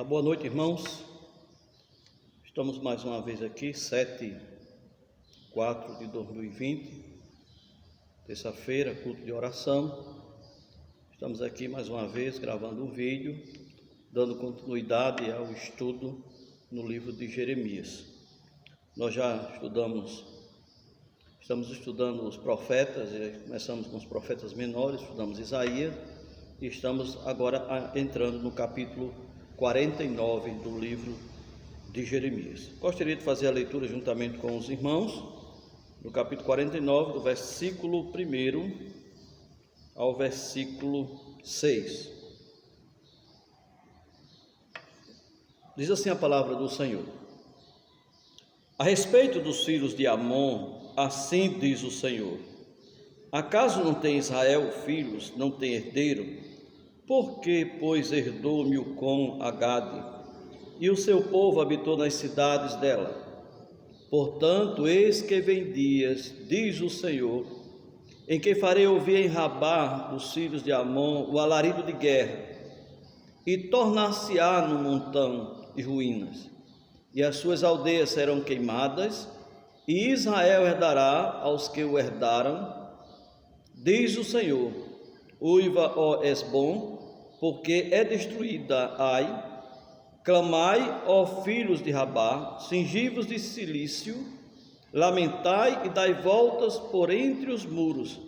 Boa noite, irmãos. Estamos mais uma vez aqui, 7/4/2020, terça-feira, culto de oração. Estamos aqui mais uma vez gravando um vídeo, dando continuidade ao estudo no livro de Jeremias. Nós já estamos estudando os profetas, começamos com os profetas menores, estudamos Isaías e estamos agora entrando no capítulo 49 do livro de Jeremias. Gostaria de fazer a leitura juntamente com os irmãos, no capítulo 49, do versículo 1 ao versículo 6. Diz assim a palavra do Senhor: a respeito dos filhos de Amon, assim diz o Senhor: acaso não tem Israel filhos, não tem herdeiro? Por que, pois, herdou Milcom a Gade, e o seu povo habitou nas cidades dela? Portanto, eis que vem dias, diz o Senhor, em que farei ouvir em Rabá dos filhos de Amon o alarido de guerra, e tornar-se-á no montão de ruínas, e as suas aldeias serão queimadas, e Israel herdará aos que o herdaram, diz o Senhor. Uiva, ó Esbom, porque é destruída Ai. Clamai, ó filhos de Rabá, cingivos de cilício, lamentai e dai voltas por entre os muros,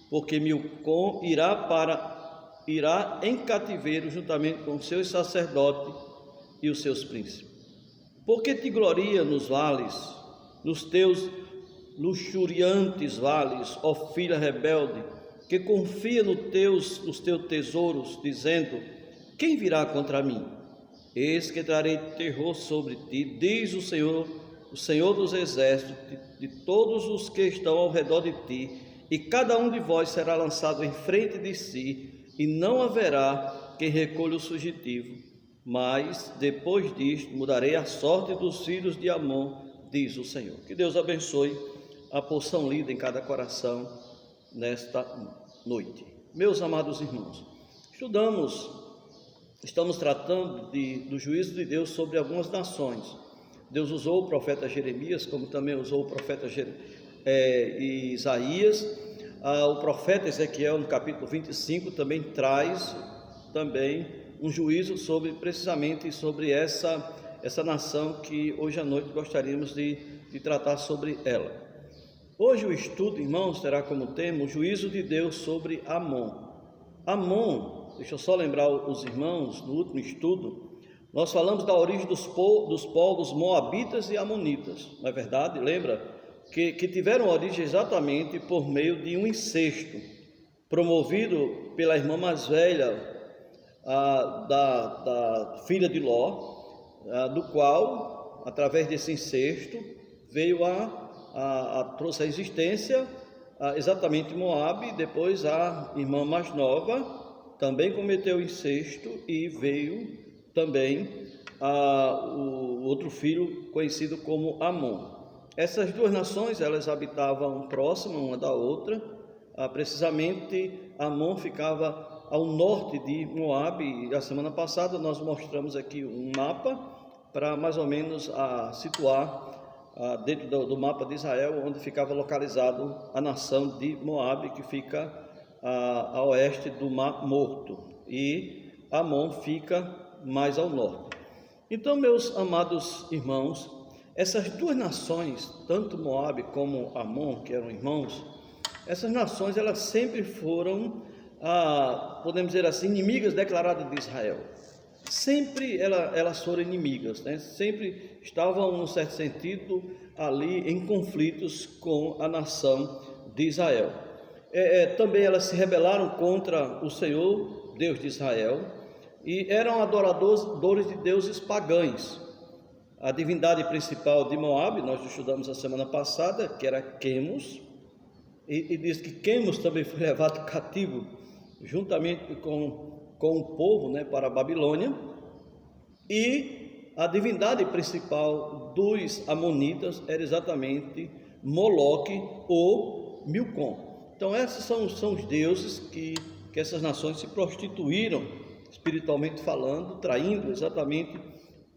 porque Milcom irá em cativeiro juntamente com seus sacerdotes e os seus príncipes. Porque te gloria nos vales, nos teus luxuriantes vales, ó filha rebelde, que confia nos teus tesouros, dizendo: quem virá contra mim? Eis que trarei terror sobre ti, diz o Senhor dos exércitos, de todos os que estão ao redor de ti, e cada um de vós será lançado em frente de si, e não haverá quem recolha o fugitivo. Mas depois disto mudarei a sorte dos filhos de Amon, diz o Senhor. Que Deus abençoe a porção lida em cada coração nesta noite. Meus amados irmãos, estamos tratando do juízo de Deus sobre algumas nações. Deus usou o profeta Jeremias, como também usou o profeta Isaías. O profeta Ezequiel, no capítulo 25, também traz um juízo precisamente sobre essa nação que hoje à noite gostaríamos de tratar sobre ela. Hoje o estudo, irmãos, terá como tema o juízo de Deus sobre Amon. Amon, deixa eu só lembrar os irmãos, no último estudo, nós falamos da origem dos povos moabitas e amonitas, não é verdade? Lembra? Que tiveram origem exatamente por meio de um incesto, promovido pela irmã mais velha da filha de Ló, do qual, através desse incesto, veio trouxe à existência exatamente Moabe. Depois a irmã mais nova também cometeu incesto e veio também o outro filho conhecido como Amon. Essas duas nações, elas habitavam próximas uma da outra. Precisamente Amon ficava ao norte de Moabe, e a semana passada nós mostramos aqui um mapa para mais ou menos situar dentro do mapa de Israel, onde ficava localizado a nação de Moabe, que fica a oeste do Mar Morto, e Amon fica mais ao norte. Então, meus amados irmãos, essas duas nações, tanto Moabe como Amon, que eram irmãos, essas nações elas sempre foram, podemos dizer assim, inimigas declaradas de Israel. Sempre elas foram inimigas, né? Sempre estavam, num certo sentido, ali em conflitos com a nação de Israel. Também elas se rebelaram contra o Senhor, Deus de Israel, e eram adoradores de deuses pagãos. A divindade principal de Moabe, nós estudamos a semana passada, que era Quemos, e diz que Quemos também foi levado cativo, juntamente com o povo, né, para a Babilônia. E a divindade principal dos amonitas era exatamente Moloque ou Milcom. Então esses são os deuses que essas nações se prostituíram espiritualmente falando, traindo exatamente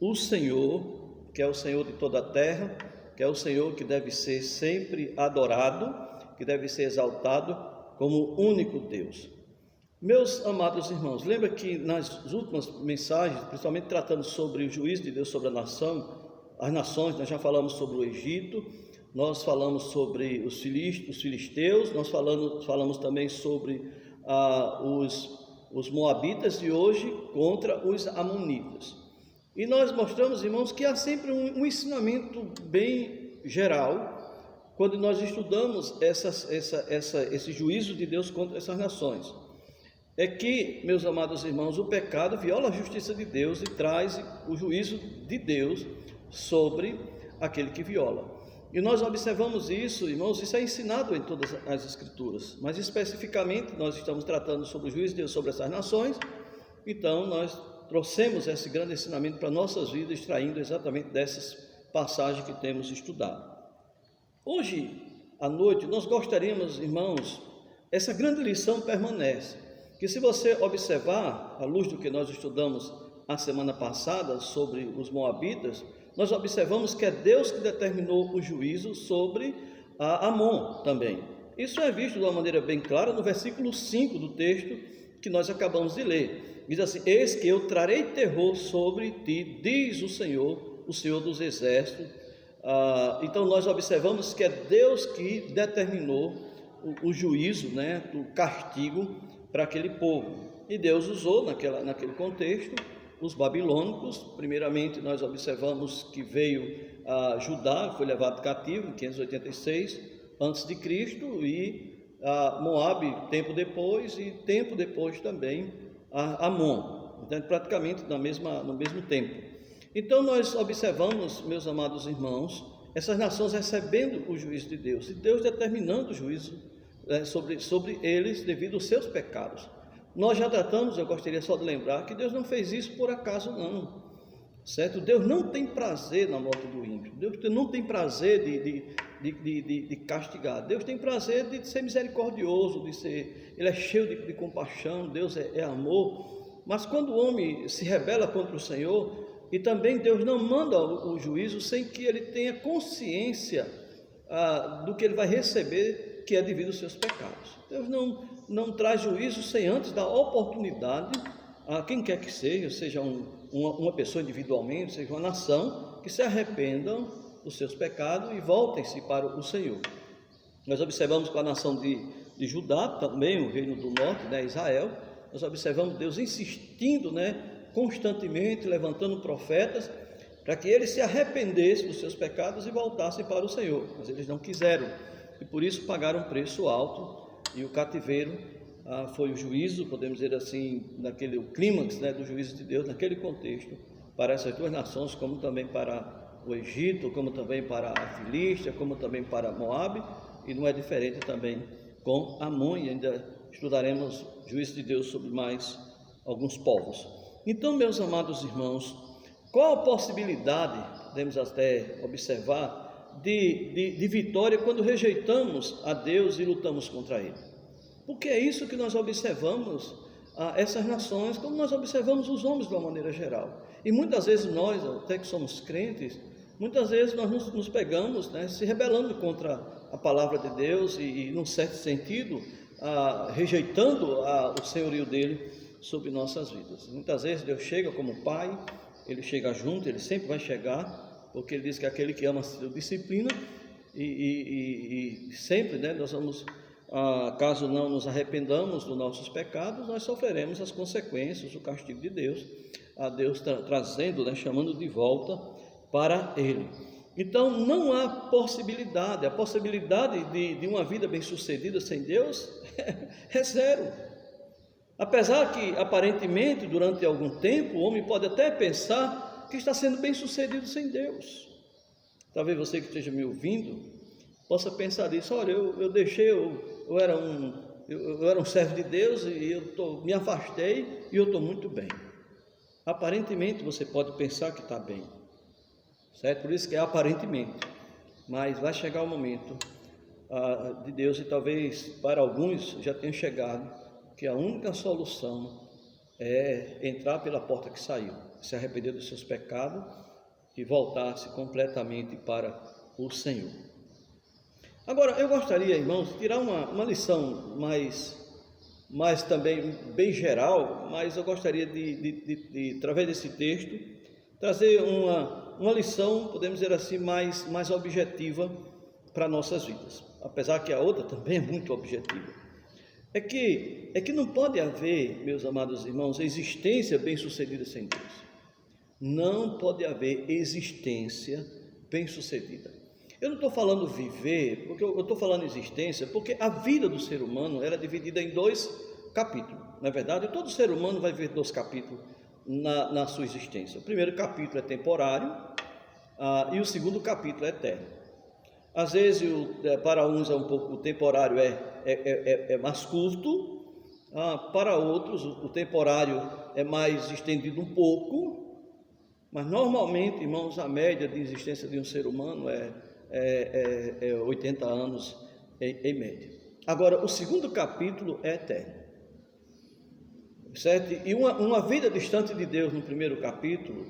o Senhor, que é o Senhor de toda a terra, que é o Senhor que deve ser sempre adorado, que deve ser exaltado como único Deus. Meus amados irmãos, lembra que nas últimas mensagens, principalmente tratando sobre o juízo de Deus sobre as nações, nós já falamos sobre o Egito, nós falamos sobre os filisteus, nós falamos também sobre os moabitas e hoje contra os amonitas. E nós mostramos, irmãos, que há sempre um ensinamento bem geral quando nós estudamos esse juízo de Deus contra essas nações. É que, meus amados irmãos, o pecado viola a justiça de Deus e traz o juízo de Deus sobre aquele que viola. E nós observamos isso, irmãos, isso é ensinado em todas as Escrituras, mas especificamente nós estamos tratando sobre o juízo de Deus sobre essas nações, então nós trouxemos esse grande ensinamento para nossas vidas, extraindo exatamente dessas passagens que temos estudado. Hoje à noite nós gostaríamos, irmãos, essa grande lição permanece, que se você observar, à luz do que nós estudamos a semana passada sobre os moabitas, nós observamos que é Deus que determinou o juízo sobre Amon também. Isso é visto de uma maneira bem clara no versículo 5 do texto que nós acabamos de ler. Diz assim: eis que eu trarei terror sobre ti, diz o Senhor dos exércitos. Então nós observamos que é Deus que determinou o juízo, o castigo para aquele povo. E Deus usou naquele contexto os babilônicos. Primeiramente nós observamos que veio a Judá, foi levado cativo em 586 a.C. e Moabe tempo depois, e tempo depois também Amon, então praticamente no mesmo tempo. Então nós observamos, meus amados irmãos, essas nações recebendo o juízo de Deus, e Deus determinando o juízo sobre eles devido aos seus pecados. Nós já tratamos, eu gostaria só de lembrar, que Deus não fez isso por acaso não, certo? Deus não tem prazer na morte do ímpio, Deus não tem prazer de castigar, Deus tem prazer de ser misericordioso, Ele é cheio de compaixão, Deus é amor. Mas quando o homem se rebela contra o Senhor, e também Deus não manda o juízo sem que ele tenha consciência do que ele vai receber, que é devido aos seus pecados. Deus não traz juízo sem antes dar oportunidade a quem quer que seja uma pessoa individualmente, seja uma nação, que se arrependam dos seus pecados e voltem-se para o Senhor. Nós observamos com a nação de Judá, também o reino do norte, Israel, nós observamos Deus insistindo, constantemente, levantando profetas, para que eles se arrependessem dos seus pecados e voltassem para o Senhor, mas eles não quiseram, e por isso pagaram um preço alto, e o cativeiro foi o juízo, podemos dizer assim, o clímax do juízo de Deus, naquele contexto, para essas duas nações, como também para o Egito, como também para a Filístia, como também para Moabe, e não é diferente também com Amon, e ainda estudaremos o juízo de Deus sobre mais alguns povos. Então, meus amados irmãos, qual a possibilidade, podemos até observar, de vitória quando rejeitamos a Deus e lutamos contra Ele? Porque é isso que nós observamos essas nações, como nós observamos os homens de uma maneira geral. E muitas vezes nós, até que somos crentes, muitas vezes nós nos pegamos se rebelando contra a palavra de Deus e num certo sentido, rejeitando o senhorio dele sobre nossas vidas. Muitas vezes Deus chega como pai, Ele chega junto, Ele sempre vai chegar, porque Ele diz que aquele que ama se disciplina, e sempre nós vamos, caso não nos arrependamos dos nossos pecados, nós sofreremos as consequências, o castigo de Deus, a Deus trazendo, chamando de volta para Ele. Então não há possibilidade, a possibilidade de uma vida bem sucedida sem Deus é zero. Apesar que aparentemente durante algum tempo o homem pode até pensar que está sendo bem sucedido sem Deus. Talvez você que esteja me ouvindo possa pensar nisso: olha, eu era um servo de Deus e me afastei e eu estou muito bem. Aparentemente você pode pensar que está bem, certo? Por isso que é aparentemente, mas vai chegar o momento de Deus, e talvez para alguns já tenha chegado, que a única solução é entrar pela porta que saiu, se arrepender dos seus pecados e voltar-se completamente para o Senhor. Agora, eu gostaria, irmãos, de tirar uma lição mais também bem geral, mas eu gostaria de através desse texto, trazer uma lição, podemos dizer assim, mais objetiva para nossas vidas, apesar que a outra também é muito objetiva. É que não pode haver, meus amados irmãos, existência bem-sucedida sem Deus. Não pode haver existência bem-sucedida. Eu não estou falando viver, porque eu estou falando existência, porque a vida do ser humano era dividida em 2 capítulos. Na verdade, todo ser humano vai ver 2 capítulos na sua existência. O primeiro capítulo é temporário, e o segundo capítulo é eterno. Às vezes, para uns é um pouco, o temporário é mais curto, para outros o temporário é mais estendido um pouco, mas normalmente, irmãos, a média de existência de um ser humano é 80 anos em média. Agora, o segundo capítulo é eterno, certo? E uma vida distante de Deus no primeiro capítulo,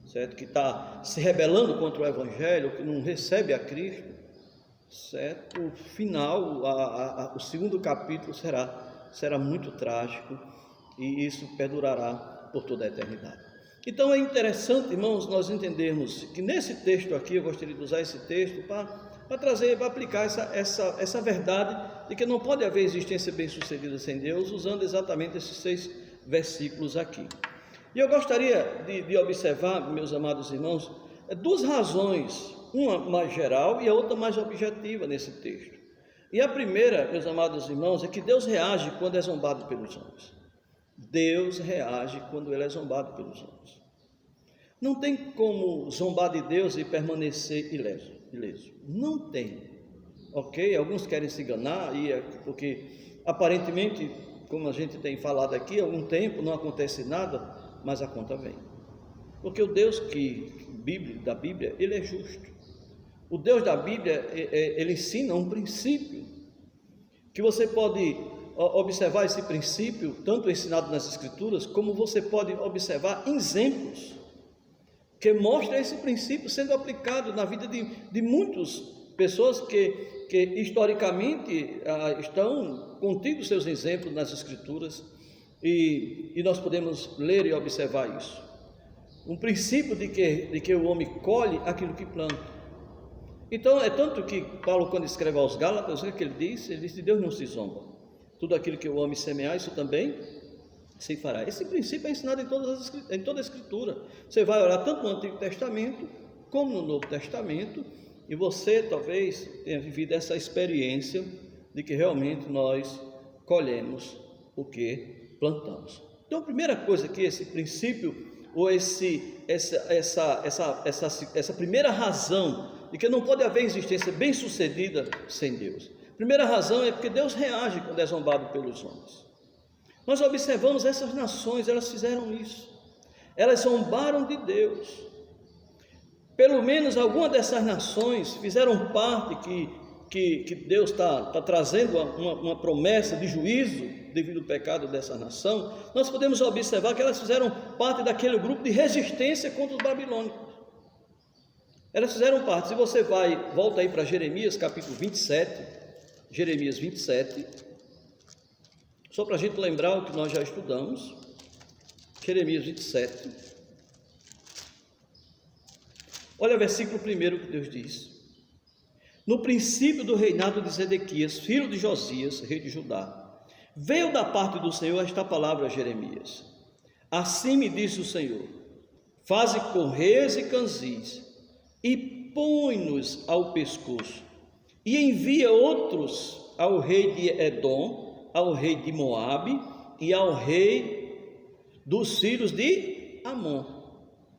certo? Que está se rebelando contra o Evangelho, que não recebe a Cristo, certo? O final, o segundo capítulo será muito trágico, e isso perdurará por toda a eternidade. Então é interessante, irmãos, nós entendermos que nesse texto aqui, eu gostaria de usar esse texto para trazer, para aplicar essa verdade de que não pode haver existência bem-sucedida sem Deus, usando exatamente esses 6 versículos aqui. E eu gostaria de observar, meus amados irmãos, 2 razões, uma mais geral e a outra mais objetiva nesse texto. E a primeira, meus amados irmãos, é que Deus reage quando é zombado pelos homens. Deus reage quando ele é zombado pelos homens. Não tem como zombar de Deus e permanecer ileso. Não tem. Ok? Alguns querem se enganar, porque aparentemente, como a gente tem falado aqui, há algum tempo não acontece nada, mas a conta vem. Porque o Deus da Bíblia, ele é justo. O Deus da Bíblia, ele ensina um princípio, que você pode observar esse princípio, tanto ensinado nas Escrituras, como você pode observar exemplos, que mostram esse princípio sendo aplicado na vida de muitas pessoas que historicamente estão contidos seus exemplos nas Escrituras, e nós podemos ler e observar isso. Um princípio de que o homem colhe aquilo que planta. Então, é tanto que Paulo, quando escreve aos Gálatas, o que ele diz? Ele diz que Deus não se zomba. Tudo aquilo que o homem semear, isso também se fará. Esse princípio é ensinado em toda a Escritura. Você vai orar tanto no Antigo Testamento, como no Novo Testamento, e você talvez tenha vivido essa experiência de que realmente nós colhemos o que plantamos. Então, a primeira coisa que esse princípio, ou essa primeira razão de que não pode haver existência bem-sucedida sem Deus. A primeira razão é porque Deus reage quando é zombado pelos homens. Nós observamos essas nações, elas fizeram isso. Elas zombaram de Deus. Pelo menos algumas dessas nações fizeram parte que Deus está trazendo uma promessa de juízo devido ao pecado dessa nação. Nós podemos observar que elas fizeram parte daquele grupo de resistência contra os babilônicos. Elas fizeram parte. Se você volta aí para Jeremias capítulo 27, Jeremias 27, só para a gente lembrar o que nós já estudamos, Jeremias 27, olha o versículo 1 que Deus diz: no princípio do reinado de Zedequias, filho de Josias, rei de Judá, veio da parte do Senhor esta palavra a Jeremias: assim me disse o Senhor, faze correias e canzis, e põe-nos ao pescoço, e envia outros ao rei de Edom, ao rei de Moabe, e ao rei dos filhos de Amon,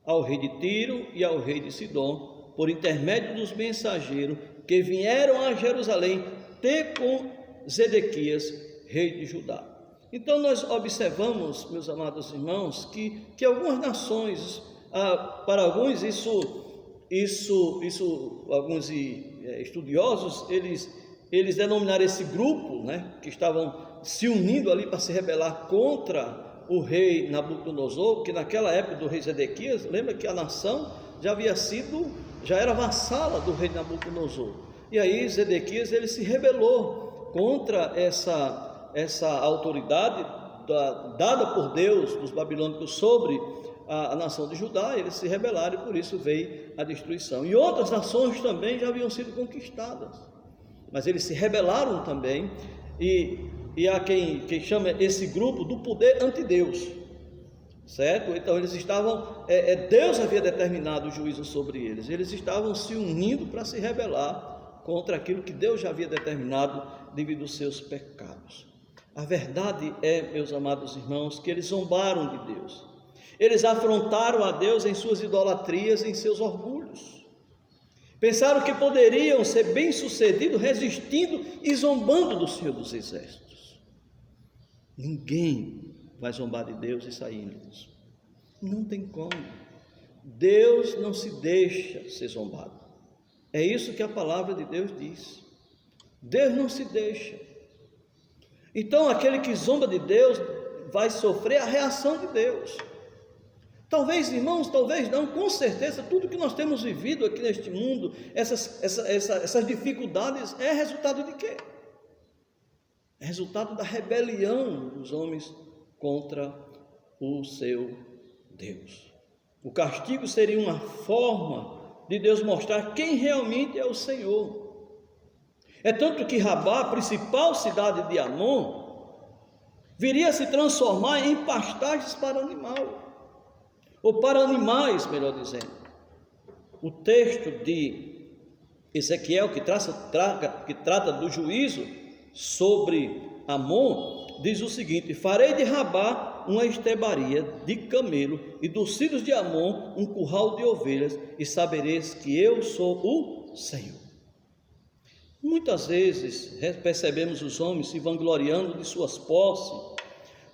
ao rei de Tiro e ao rei de Sidom, por intermédio dos mensageiros que vieram a Jerusalém ter com Zedequias, rei de Judá. Então nós observamos, meus amados irmãos, que algumas nações, para alguns alguns estudiosos, eles denominaram esse grupo, né, que estavam se unindo ali para se rebelar contra o rei Nabucodonosor, que naquela época do rei Zedequias, lembra que a nação já era vassala do rei Nabucodonosor. E aí Zedequias ele se rebelou contra essa autoridade dada por Deus dos babilônicos sobre a nação de Judá. Eles se rebelaram e por isso veio a destruição. E outras nações também já haviam sido conquistadas, mas eles se rebelaram também, e há quem chama esse grupo do poder antideus, certo? Então eles estavam, Deus havia determinado o juízo sobre eles, eles estavam se unindo para se rebelar contra aquilo que Deus já havia determinado devido aos seus pecados. A verdade é, meus amados irmãos, que eles zombaram de Deus, eles afrontaram a Deus em suas idolatrias, em seus orgulhos, pensaram que poderiam ser bem-sucedidos resistindo e zombando do Senhor dos Exércitos. Ninguém vai zombar de Deus e sair ileso. Não tem como. Deus não se deixa ser zombado. É isso que a palavra de Deus diz. Deus não se deixa. Então aquele que zomba de Deus vai sofrer a reação de Deus. Talvez, irmãos, talvez não, com certeza, tudo que nós temos vivido aqui neste mundo, essas dificuldades, é resultado de quê? É resultado da rebelião dos homens contra o seu Deus. O castigo seria uma forma de Deus mostrar quem realmente é o Senhor. É tanto que Rabá, a principal cidade de Amon, viria a se transformar em pastagens para animal, ou para animais, melhor dizendo. O texto de Ezequiel, que trata do juízo sobre Amon, diz o seguinte: farei de Rabá uma estrebaria de camelo, e dos filhos de Amon um curral de ovelhas, e sabereis que eu sou o Senhor. Muitas vezes percebemos os homens se vangloriando de suas posses,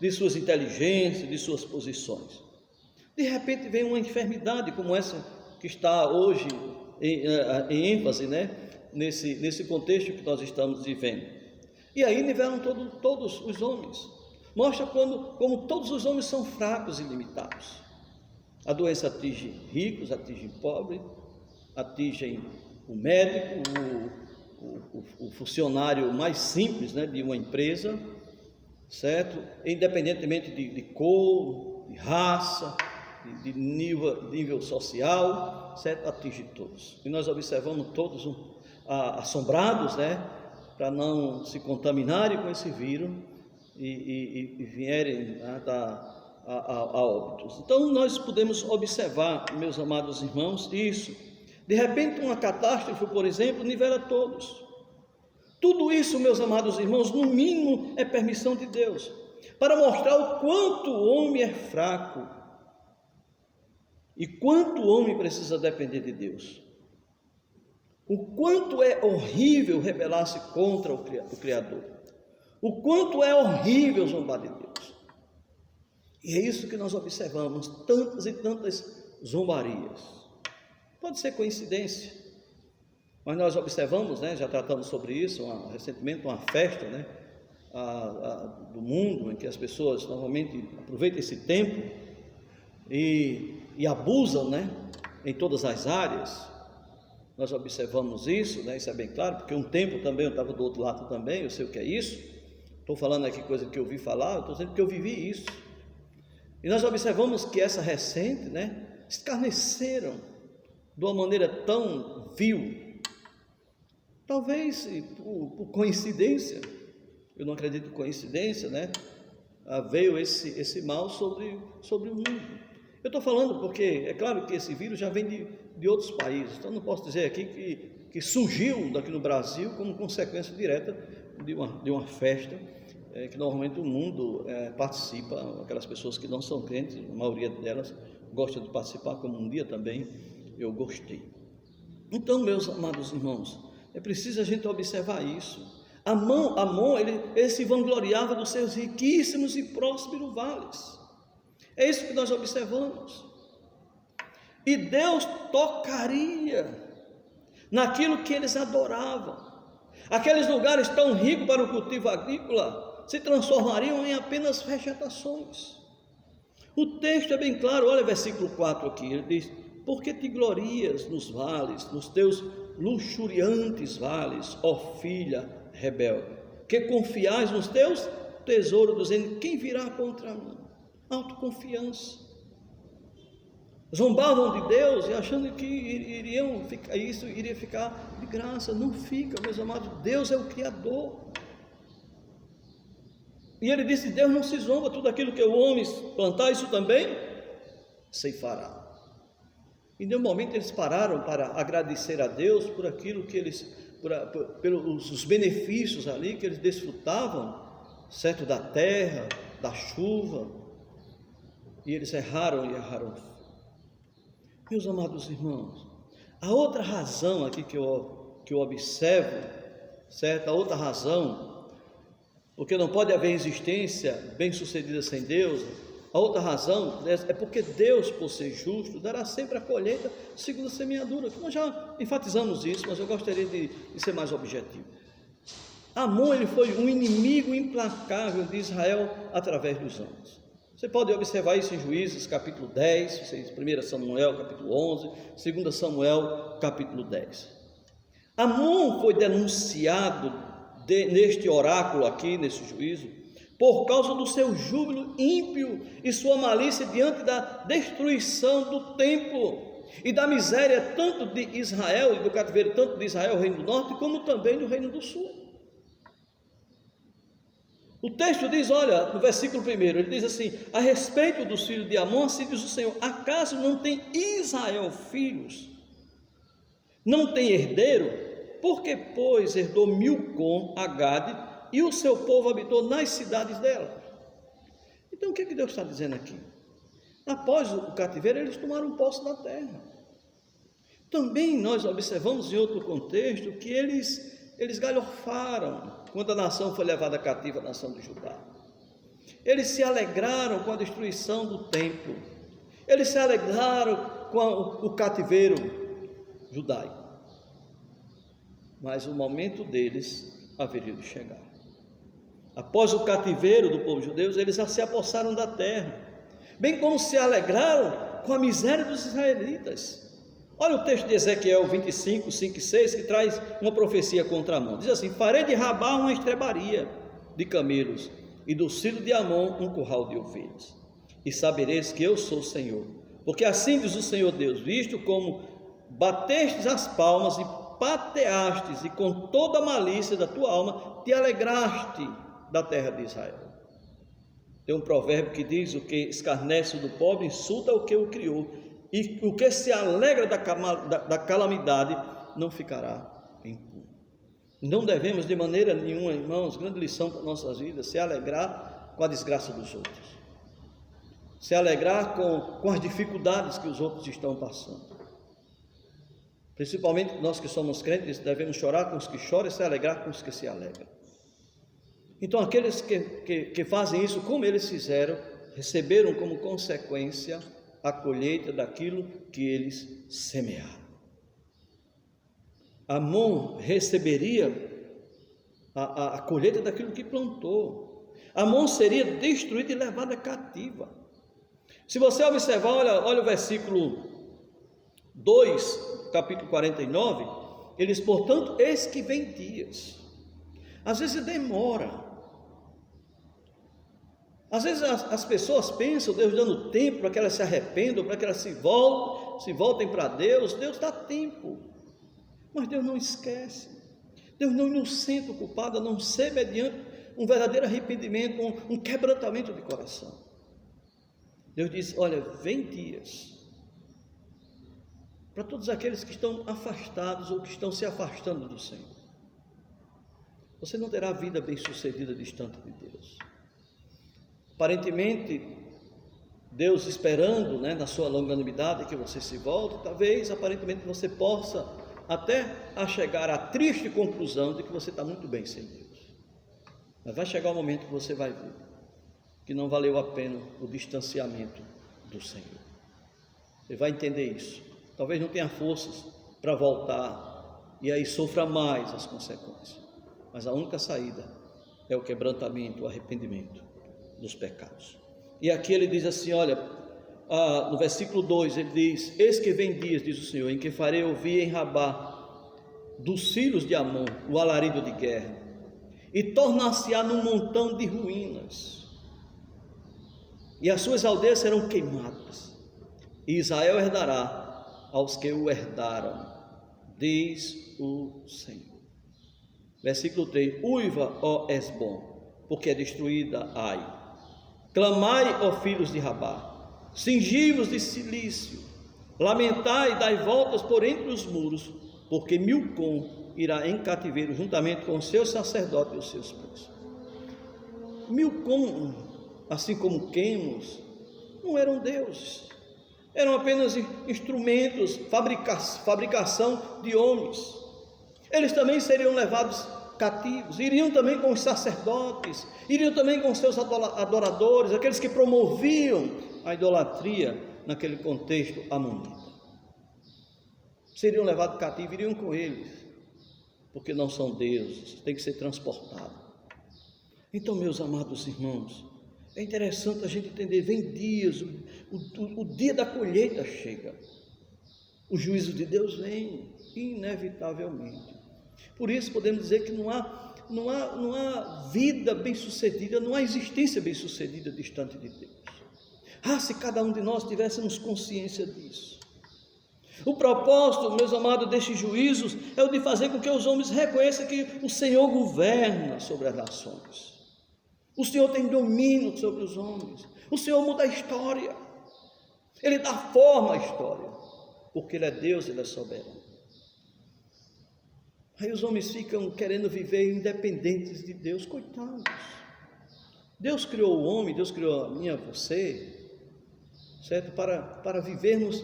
de suas inteligências, de suas posições. De repente vem uma enfermidade como essa que está hoje em ênfase, né? nesse contexto que nós estamos vivendo. E aí nivelam todos os homens. Mostra como todos os homens são fracos e limitados. A doença atinge ricos, atinge pobres, atinge o médico, o funcionário mais simples, né, de uma empresa, certo? Independentemente de cor, de raça, de nível social, certo? Atinge todos. E nós observamos todos assombrados, né, para não se contaminarem com esse vírus e vierem a óbitos. Então nós podemos observar, meus amados irmãos, isso. De repente uma catástrofe, por exemplo, nivela todos. Tudo isso, meus amados irmãos, no mínimo é permissão de Deus, para mostrar o quanto o homem é fraco e quanto o homem precisa depender de Deus. O quanto é horrível rebelar-se contra o Criador. O quanto é horrível zombar de Deus. E é isso que nós observamos, tantas e tantas zombarias. Pode ser coincidência, mas nós observamos, né, já tratamos sobre isso recentemente, uma festa, né, do mundo, em que as pessoas normalmente aproveitam esse tempo e abusam, né, em todas as áreas. Nós observamos isso, né, isso é bem claro, porque um tempo também eu estava do outro lado também, eu sei o que é isso. Estou falando aqui coisa que eu ouvi falar, eu estou dizendo que eu vivi isso. E nós observamos que essa recente, né, escarneceram de uma maneira tão vil. Talvez por coincidência, eu não acredito em coincidência, né, veio esse mal sobre o mundo. Eu estou falando porque é claro que esse vírus já vem de outros países, então não posso dizer aqui que surgiu daqui no Brasil como consequência direta de uma festa que normalmente o mundo participa. Aquelas pessoas que não são crentes, a maioria delas gosta de participar, como um dia também eu gostei. Então, meus amados irmãos, é preciso a gente observar isso. Amon, ele se vangloriava dos seus riquíssimos e prósperos vales. É isso que nós observamos. E Deus tocaria naquilo que eles adoravam. Aqueles lugares tão ricos para o cultivo agrícola se transformariam em apenas vegetações. O texto é bem claro, olha o versículo 4 aqui, ele diz: porque te glorias nos vales, nos teus luxuriantes vales, ó filha rebelde, que confiais nos teus tesouros, dizendo: quem virá contra mim? Autoconfiança. Zombavam de Deus e achando que isso iria ficar de graça. Não fica, meus amados. Deus é o Criador. E ele disse: Deus não se zomba, tudo aquilo que o homem plantar, isso também ceifará. E em nenhum momento eles pararam para agradecer a Deus por aquilo que eles, pelos benefícios ali que eles desfrutavam, certo, da terra, da chuva. E eles erraram. Meus amados irmãos, a outra razão aqui que eu observo, certo? A outra razão, porque não pode haver existência bem-sucedida sem Deus. A outra razão é porque Deus, por ser justo, dará sempre a colheita segundo a semeadura. Nós já enfatizamos isso, mas eu gostaria de ser mais objetivo. Amon, ele foi um inimigo implacável de Israel através dos anos. Você pode observar isso em Juízes capítulo 10, 1 Samuel capítulo 11, 2 Samuel capítulo 10. Amon foi denunciado neste oráculo aqui, nesse juízo, por causa do seu júbilo ímpio e sua malícia diante da destruição do templo e da miséria tanto de Israel e do cativeiro, tanto de Israel, reino do norte, como também do reino do sul. O texto diz, olha, no versículo 1, ele diz assim: a respeito dos filhos de Amon, assim diz o Senhor: acaso não tem Israel filhos? Não tem herdeiro? Porque, pois, herdou Milcom a Gade, e o seu povo habitou nas cidades dela. Então, o que Deus está dizendo aqui? Após o cativeiro, eles tomaram posse da terra. Também nós observamos em outro contexto que eles galhofaram quando a nação foi levada cativa, a nação de Judá. Eles se alegraram com a destruição do templo. Eles se alegraram com o cativeiro judaico. Mas o momento deles haveria de chegar. Após o cativeiro do povo judeu, eles já se apossaram da terra, bem como se alegraram com a miséria dos israelitas. Olha o texto de Ezequiel 25, 5 e 6, que traz uma profecia contra Amon. Diz assim: farei de Rabá uma estrebaria de camelos, e do filho de Amon um curral de ovelhas. E sabereis que eu sou o Senhor. Porque assim diz o Senhor Deus: visto como batestes as palmas e pateastes, e com toda a malícia da tua alma te alegraste da terra de Israel. Tem um provérbio que diz: o que escarnece do pobre insulta o que o criou, e o que se alegra da calamidade não ficará impune. Não devemos de maneira nenhuma, irmãos, grande lição para nossas vidas, se alegrar com a desgraça dos outros, se alegrar com as dificuldades que os outros estão passando. Principalmente nós que somos crentes, devemos chorar com os que choram e se alegrar com os que se alegram. Então, aqueles que fazem isso, como eles fizeram, receberam como consequência a colheita daquilo que eles semearam. Amon receberia a colheita daquilo que plantou. Amon seria destruída e levada cativa. Se você observar, olha o versículo 2, capítulo 49, eles, portanto, eis que vem dias. Às vezes demora. Às vezes as pessoas pensam, Deus dando tempo para que elas se arrependam, para que elas se voltem para Deus. Deus dá tempo, mas Deus não esquece. Deus não inocenta o culpado, a não ser mediante um verdadeiro arrependimento, um quebrantamento de coração. Deus diz: olha, vem dias para todos aqueles que estão afastados ou que estão se afastando do Senhor. Você não terá vida bem-sucedida distante de Deus. Aparentemente, Deus esperando, na sua longanimidade que você se volte, talvez aparentemente você possa até chegar à triste conclusão de que você está muito bem sem Deus. Mas vai chegar o momento que você vai ver que não valeu a pena o distanciamento do Senhor. Você vai entender isso. Talvez não tenha forças para voltar e aí sofra mais as consequências. Mas a única saída é o quebrantamento, o arrependimento dos pecados. E aqui ele diz assim, olha, no versículo 2 ele diz: eis que vem dias, diz o Senhor, em que farei ouvir em Rabá dos filhos de Amon o alarido de guerra, e tornar-se-á num montão de ruínas, e as suas aldeias serão queimadas, e Israel herdará aos que o herdaram, diz o Senhor. Versículo 3: uiva, ó Esbom, porque é destruída Ai. Clamai, ó filhos de Rabá, cingi-vos de cilício, lamentai e dai voltas por entre os muros, porque Milcom irá em cativeiro juntamente com os seus sacerdotes e os seus príncipes. Milcom, assim como Quemos, não eram deuses, eram apenas instrumentos, fabricação de homens. Eles também seriam levados cativos, iriam também com os sacerdotes, iriam também com os seus adoradores, aqueles que promoviam a idolatria naquele contexto amonita. Seriam levados cativos, iriam com eles, porque não são deuses, tem que ser transportado. Então, meus amados irmãos, é interessante a gente entender, vem dias, o dia da colheita chega, o juízo de Deus vem, inevitavelmente. Por isso podemos dizer que não há vida bem-sucedida, não há existência bem-sucedida distante de Deus. Se cada um de nós tivéssemos consciência disso. O propósito, meus amados, destes juízos é o de fazer com que os homens reconheçam que o Senhor governa sobre as nações. O Senhor tem domínio sobre os homens. O Senhor muda a história. Ele dá forma à história, porque Ele é Deus, Ele é soberano. Aí os homens ficam querendo viver independentes de Deus, coitados. Deus criou o homem, Deus criou a mim, a você, certo? Para vivermos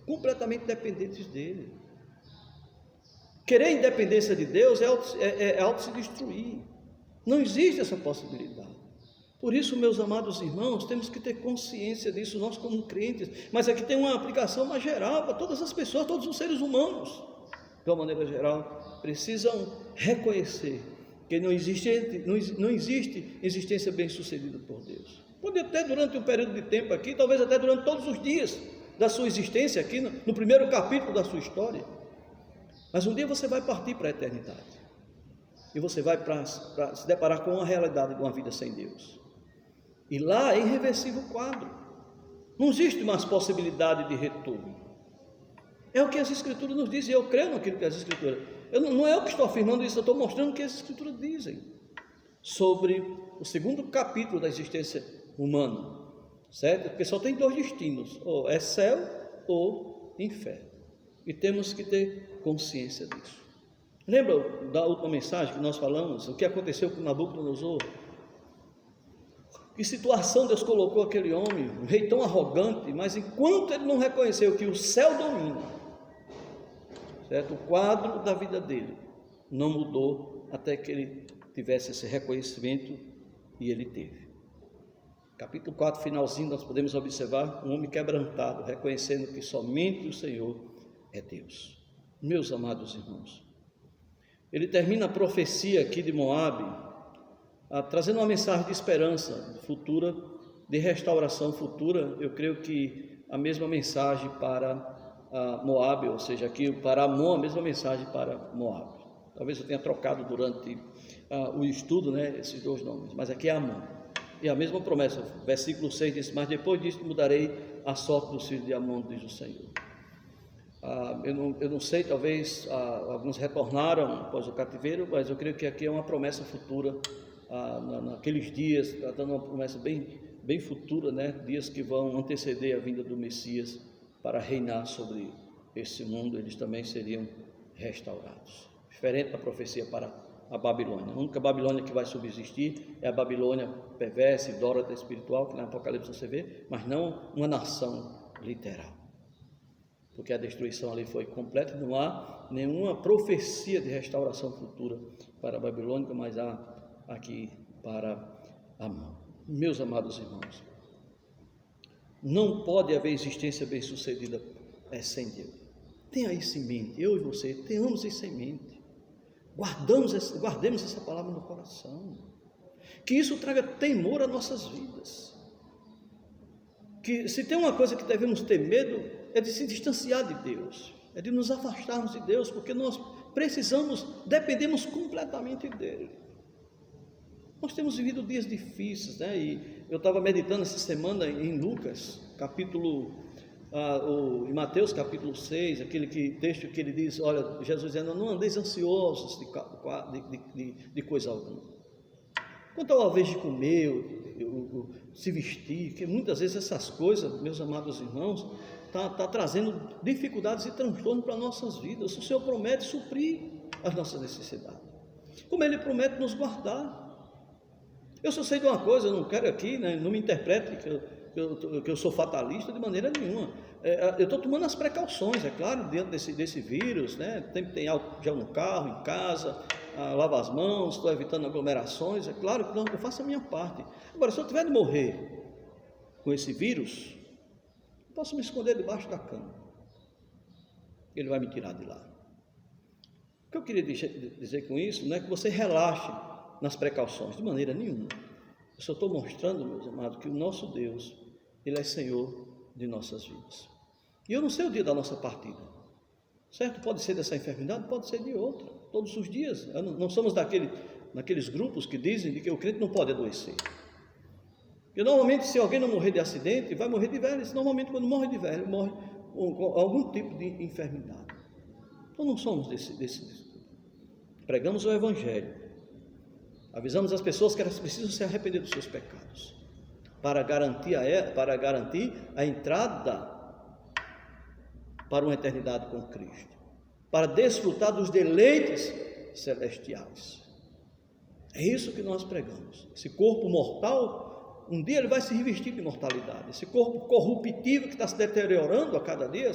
completamente dependentes dele. Querer independência de Deus é auto se destruir. Não existe essa possibilidade. Por isso, meus amados irmãos, temos que ter consciência disso, nós como crentes. Mas aqui tem uma aplicação mais geral para todas as pessoas, todos os seres humanos, de uma maneira geral, precisam reconhecer que não existe existência bem-sucedida por Deus. Pode até durante um período de tempo aqui, talvez até durante todos os dias da sua existência aqui, no primeiro capítulo da sua história. Mas um dia você vai partir para a eternidade. E você vai para se deparar com a realidade de uma vida sem Deus. E lá é irreversível o quadro. Não existe mais possibilidade de retorno. É o que as Escrituras nos dizem, eu creio naquilo que as Escrituras... Não é eu que estou afirmando isso, eu estou mostrando o que as Escrituras dizem sobre o segundo capítulo da existência humana, certo? Porque só tem dois destinos, ou é céu ou inferno, e temos que ter consciência disso. Lembra da última mensagem que nós falamos, o que aconteceu com Nabucodonosor? Que situação Deus colocou aquele homem, um rei tão arrogante, mas enquanto ele não reconheceu que o céu domina, certo? O quadro da vida dele não mudou até que ele tivesse esse reconhecimento, e ele teve. Capítulo 4, finalzinho, nós podemos observar um homem quebrantado, reconhecendo que somente o Senhor é Deus. Meus amados irmãos, ele termina a profecia aqui de Moabe, trazendo uma mensagem de esperança futura, de restauração futura. Eu creio que a mesma mensagem para Moabe, ou seja, aqui para Amon, a mesma mensagem para Moabe. Talvez eu tenha trocado durante o estudo, esses dois nomes, mas aqui é Amon. E a mesma promessa, versículo 6 diz: mas depois disso mudarei a sorte dos filhos de Amon, diz o Senhor. Eu não sei, talvez alguns retornaram após o cativeiro, mas eu creio que aqui é uma promessa futura, naqueles dias, está dando uma promessa bem futura, dias que vão anteceder a vinda do Messias para reinar sobre esse mundo. Eles também seriam restaurados, diferente da profecia para a Babilônia. A única Babilônia que vai subsistir é a Babilônia perversa, idólatra espiritual, que na Apocalipse você vê, mas não uma nação literal, porque a destruição ali foi completa. Não há nenhuma profecia de restauração futura para a Babilônia, mas há aqui para Amon. Meus amados irmãos, não pode haver existência bem-sucedida sem Deus. Tenha isso em mente, eu e você, tenhamos isso em mente. Guardemos essa palavra no coração, que isso traga temor às nossas vidas. que se tem uma coisa que devemos ter medo, é de se distanciar de Deus, é de nos afastarmos de Deus, porque nós dependemos completamente dEle. Nós temos vivido dias difíceis, né? E eu estava meditando essa semana em Lucas, em Mateus capítulo 6, texto que ele diz, olha, Jesus dizendo, não andeis ansiosos de coisa alguma. Quanto ao vez de comer, se vestir, que muitas vezes essas coisas, meus amados irmãos, está trazendo dificuldades e transtornos para nossas vidas. O Senhor promete suprir as nossas necessidades, como Ele promete nos guardar. Eu só sei de uma coisa, eu não quero aqui, né, não me interprete que eu sou fatalista de maneira nenhuma. Eu estou tomando as precauções, é claro, diante desse vírus, né? Tem álcool gel no carro, em casa, lavo as mãos, estou evitando aglomerações, é claro que eu faço a minha parte. Agora, se eu tiver de morrer com esse vírus, eu posso me esconder debaixo da cama, ele vai me tirar de lá. O que eu queria dizer com isso não é que você relaxe nas precauções, de maneira nenhuma. Eu só estou mostrando, meus amados, que o nosso Deus, Ele é Senhor de nossas vidas. E eu não sei o dia da nossa partida, certo? Pode ser dessa enfermidade, pode ser de outra, todos os dias. Não somos naqueles grupos que dizem que o crente não pode adoecer. Porque normalmente, se alguém não morrer de acidente, vai morrer de velhice. Normalmente, quando morre de velho, morre com algum tipo de enfermidade. Então, não somos desse. Pregamos o Evangelho. Avisamos as pessoas que elas precisam se arrepender dos seus pecados, para garantir a entrada para uma eternidade com Cristo, para desfrutar dos deleites celestiais. É isso que nós pregamos. Esse corpo mortal, um dia ele vai se revestir de mortalidade. Esse corpo corruptível que está se deteriorando a cada dia.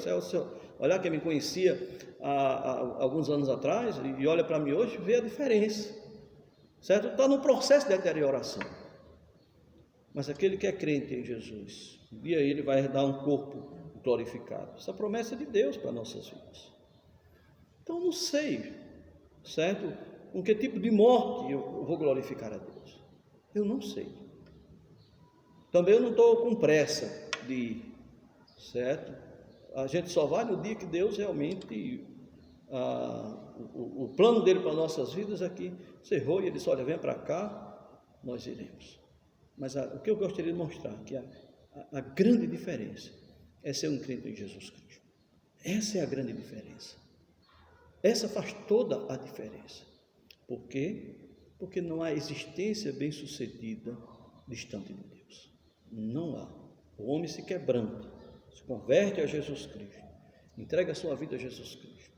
Olhar quem me conhecia há alguns anos atrás e olha para mim hoje, vê a diferença. Certo? Está no processo de deterioração. Mas aquele que é crente em Jesus, um dia ele vai herdar um corpo glorificado. Essa promessa é de Deus para nossas vidas. Então, não sei, certo? Com que tipo de morte eu vou glorificar a Deus? Eu não sei. Também eu não estou com pressa de ir, certo? A gente só vai no dia que Deus realmente... o plano dele para nossas vidas é que cerrou e ele disse, olha, vem para cá, nós iremos. Mas o que eu gostaria de mostrar, que a grande diferença é ser um crente em Jesus Cristo. Essa é a grande diferença. Essa faz toda a diferença. Por quê? Porque não há existência bem-sucedida distante de Deus. Não há. O homem se quebranta, se converte a Jesus Cristo, entrega a sua vida a Jesus Cristo,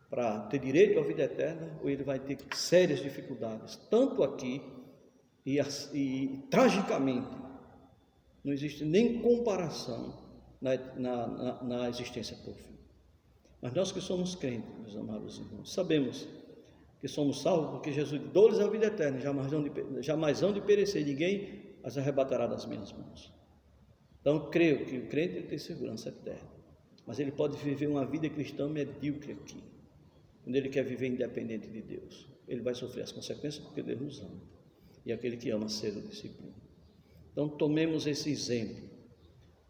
para ter direito à vida eterna, ou ele vai ter sérias dificuldades, tanto aqui e tragicamente, não existe nem comparação na existência por fim. Mas nós que somos crentes, meus amados irmãos, sabemos que somos salvos porque Jesus deu-lhes a vida eterna, jamais hão de perecer, ninguém as arrebatará das minhas mãos. Então, creio que o crente tem segurança eterna, mas ele pode viver uma vida cristã medíocre aqui. Quando ele quer viver independente de Deus, ele vai sofrer as consequências porque Deus nos ama. E aquele que ama ser o discípulo. Então tomemos esse exemplo.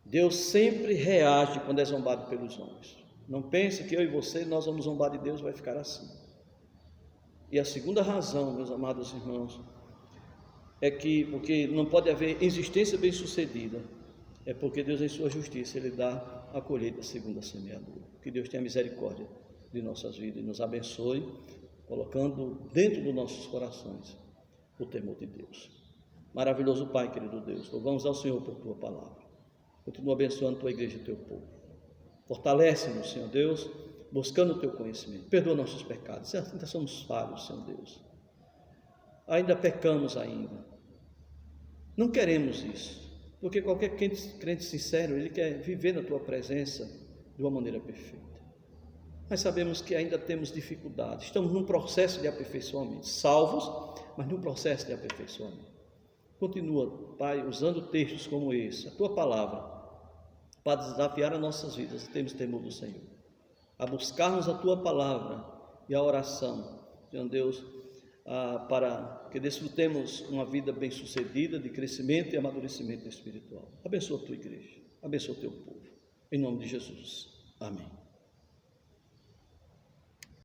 Deus sempre reage quando é zombado pelos homens. Não pense que eu e você, nós vamos zombar de Deus, vai ficar assim. E a segunda razão, meus amados irmãos, é que, porque não pode haver existência bem-sucedida, é porque Deus, em sua justiça, Ele dá a colheita segundo a semeadura. Que Deus tenha misericórdia de nossas vidas e nos abençoe, colocando dentro dos nossos corações o temor de Deus. Maravilhoso Pai, querido Deus, louvamos ao Senhor por Tua palavra. Continua abençoando Tua igreja e Teu povo. Fortalece-nos, Senhor Deus, buscando o Teu conhecimento. Perdoa nossos pecados. Ainda somos falhos, Senhor Deus. Ainda pecamos ainda. Não queremos isso, porque qualquer crente sincero, ele quer viver na Tua presença de uma maneira perfeita. Mas sabemos que ainda temos dificuldades, estamos num processo de aperfeiçoamento, salvos, mas num processo de aperfeiçoamento. Continua, Pai, usando textos como esse, a Tua palavra, para desafiar as nossas vidas, temos temor do Senhor, a buscarmos a Tua palavra e a oração, Senhor Deus, para que desfrutemos uma vida bem-sucedida de crescimento e amadurecimento espiritual. Abençoa a tua igreja, abençoa o teu povo. Em nome de Jesus. Amém.